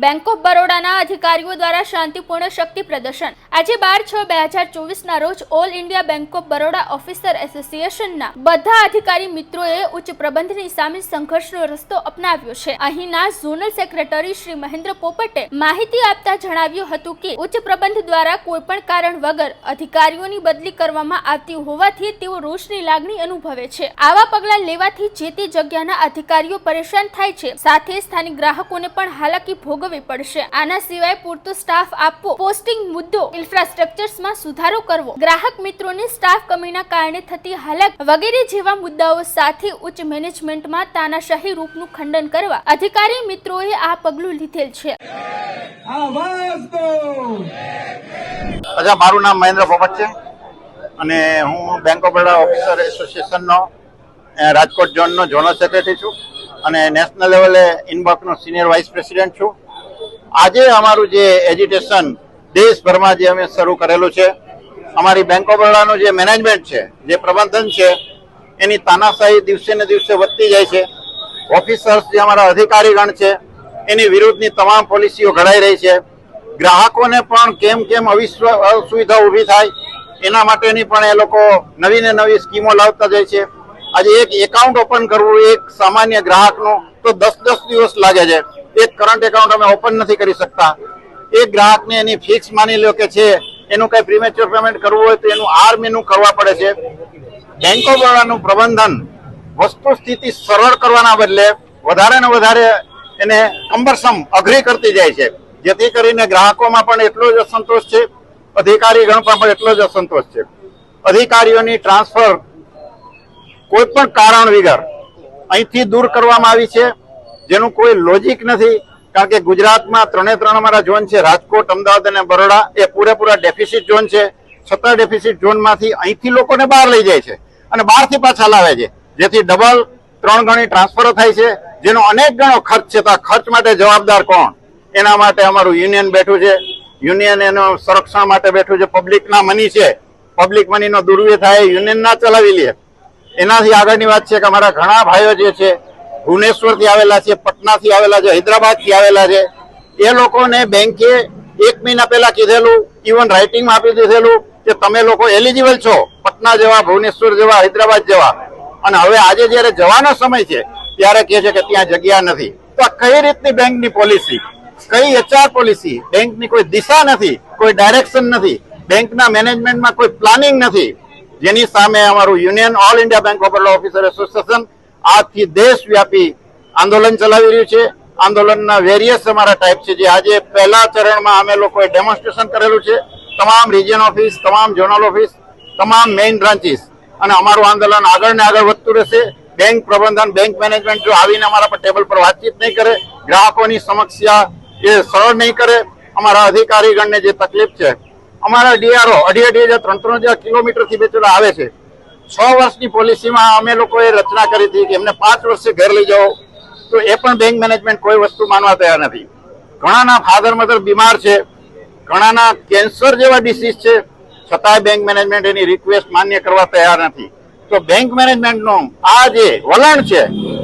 Bank of બરોડાના અધિકારીઓ દ્વારા શાંતિપૂર્ણ શક્તિ પ્રદર્શન આજે 12/6/2024 રોજ all India Bank of Baroda officer એસોસિએશનના બધા અધિકારી મિત્રોએ ઉચ્ચ પ્રબંધની સામે સંઘર્ષનો રસ્તો અપનાવ્યો છે। અહીંના ઝોનલ સેક્રેટરી શ્રી મહેન્દ્ર પોપટે માહિતી આપતા જણાવ્યું હતું કે ઉચ્ચ પ્રબંધ દ્વારા કોઈપણ કારણ વગર અધિકારીઓની બદલી કરવામાં આવતી હોવાથી તેઓ રોષની લાગણી અનુભવે છે। આવા પગલાં લેવાથી જે તે જગ્યાના અધિકારીઓ પરેશાન થાય છે, સાથે સ્થાનિક ગ્રાહકોને પણ હાલાકી ભોગવવી પડશે। આના સિવાય પૂરતો સ્ટાફ આપવો, પોસ્ટિંગ મુદ્દો, ઇન્ફ્રાસ્ટ્રક્ચર્સમાં સુધારો કરવો, ગ્રાહક મિત્રોને સ્ટાફ કમીના કારણે થતી હાલાક વગેરે જેવા મુદ્દાઓ સાથે ઉચ્ચ મેનેજમેન્ટમાં તાનાશાહી રૂપનું ખંડન કરવા અધિકારી મિત્રોએ આ પગલું લીધેલ છે। મારું નામ મહેન્દ્ર પોપટ છે અને હું બેંક ઓફ બરોડા ઓફિસર એસોસિએશનનો રાજકોટ ઝોનનો ઝોનલ સેક્રેટરી છું અને નેશનલ લેવલે ઇનબોક્સનો સિનિયર વાઇસ પ્રેસિડેન્ટ છું। આજે અમારું જે એજિટેશન દેશભરમાં જે અમે શરૂ કરેલું છે, અમારી બેંક ઓફ બરોડાનું જે મેનેજમેન્ટ છે, જે પ્રબંધન છે, એની તાનાશાહી દિવસે ને દિવસે વધતી જાય છે। ઓફિસર્સ જે અમારા અધિકારીગણ છે એની વિરુદ્ધની તમામ પોલિસીઓ ઘડાઈ રહી છે। ગ્રાહકોને પણ કેમ અસુવિધા ઊભી થાય એના માટેની પણ એ લોકો નવી ને નવી સ્કીમો લાવતા જાય છે। આજે એક એકાઉન્ટ ઓપન કરવું એક સામાન્ય ગ્રાહકનું તો 10 દિવસ લાગે છે। એક કરંટ એકાઉન્ટ અમે ઓપન નથી કરી શકતા। એક ગ્રાહકને એની ફિક્સ માની લો કે છે, એનું કઈ પ્રીમેચ્યોર પેમેન્ટ કરવું હોય તો એનું આરમીનું કરવા પડે છે। બેંક ઓફ બરોડાનું પ્રબંધન વસ્તુ સ્થિતિ સરળ કરવાના બદલે વધારે ને વધારે એને કમ્બરસમ અઘરી કરતી જાય છે, જેથી કરીને ગ્રાહકોમાં પણ એટલો જ અસંતોષ છે, અધિકારીગણમાં પણ એટલો જ અસંતોષ છે। અધિકારીઓની ટ્રાન્સફર કોઈ પણ કારણ વગર અહીંથી દૂર કરવામાં આવી છે, જેનું કોઈ લોજિક નથી। કારણ કે ગુજરાતમાં 3 અમારા ઝોન છે, રાજકોટ, અમદાવાદ અને બરોડા, એ પૂરેપૂરા ડેફિસિટ ઝોન છે। છતાં ડેફિસિટ ઝોનમાંથી અહીંથી લોકોને બહાર લઈ જાય છે અને બહારથી પાછા લાવે છે, જેથી ડબલ 3 ગણી ટ્રાન્સફરો થાય છે, જેનો અનેક ગણો ખર્ચ છે। તો આ ખર્ચ માટે જવાબદાર કોણ? એના માટે અમારું યુનિયન બેઠું છે। યુનિયન એનું સંરક્ષણ માટે બેઠું છે। પબ્લિકના મની છે, પબ્લિક મનીનો દુર્વ્યય થાય, યુનિયન ના ચલાવી લે। એનાથી આગળની વાત છે કે અમારા ઘણા ભાઈઓ જે છે ભુવનેશ્વરથી આવેલા છે, પટનાથી આવેલા છે, હૈદરાબાદથી આવેલા છે, એ લોકોને બેંકે 1 મહિના પહેલા કીધેલું, ઇવન રાઇટિંગમાં આપી દીધેલું કે તમે લોકો એલિજિબલ છો પટના જેવા, ભુવનેશ્વર જેવા, હૈદરાબાદ જેવા, અને હવે આજે જયારે જવાનો સમય છે ત્યારે કહે છે કે ત્યાં જગ્યા નથી। તો આ કઈ રીતની બેંકની પોલિસી, કઈ એચઆર પોલિસી? બેંકની કોઈ દિશા નથી, કોઈ ડાયરેક્શન નથી, બેંકના મેનેજમેન્ટમાં કોઈ પ્લાનિંગ નથી, જેની સામે અમારું union all India Bank of Baroda officer association આજથી દેશવ્યાપી આંદોલન ચલાવી રહ્યું છે। આંદોલનના વેરિયસ અમારા ટાઈપ છે, જે આજે પહેલા ચરણમાં અમે લોકોએ ડેમોન્સ્ટ્રેશન કરેલું છે, તમામ રિજિયન ઓફિસ, તમામ ઝોનલ ઓફિસ, તમામ મેઇન બ્રાન્ચીસ, અને અમારું આંદોલન આગળ ને આગળ વધતું રહેશે। બેંક પ્રબંધન, બેંક મેનેજમેન્ટ જો આવીને અમારા પર ટેબલ પર વાતચીત નહીં કરે, ગ્રાહકોની સમસ્યા એ સરળ નહીં કરે, અમારા અધિકારીગણને જે તકલીફ છે, અમારા ડીઆરઓ 2,500-3,000 કિલોમીટરથી બેચેલા આવે છે। 6 વર્ષની પોલિસીમાં અમે લોકોએ રચના કરી હતી કે એમને 5 વર્ષે ઘર લઈ જાઓ, તો એ પણ બેંક મેનેજમેન્ટ કોઈ વસ્તુ માનવા તૈયાર નથી। ઘણાના ફાધર મધર બીમાર છે, ઘણાના કેન્સર જેવા ડિસીઝ છે, છતાંય બેંક મેનેજમેન્ટ એની રિક્વેસ્ટ માન્ય કરવા તૈયાર નથી। તો બેંક મેનેજમેન્ટનો આ જે વલણ છે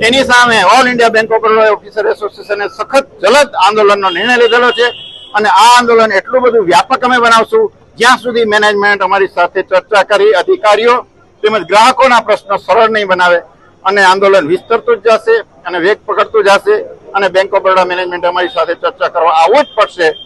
એની સામે all India Bank of Baroda officer એસોસિએશને સખત જલદ આંદોલનનો નિર્ણય લીધેલો છે અને આ આંદોલન એટલું બધું વ્યાપક અમે બનાવશું જ્યાં સુધી મેનેજમેન્ટ અમારી સાથે ચર્ચા કરી અધિકારીઓ તેમજ ગ્રાહકોના પ્રશ્નો સરળ નહીં બનાવે, અને આંદોલન વિસ્તરતું જ જશે અને વેગ પકડતું જશે અને બેંક ઓફ બરોડા મેનેજમેન્ટ અમારી સાથે ચર્ચા કરવા આવવું જ પડશે।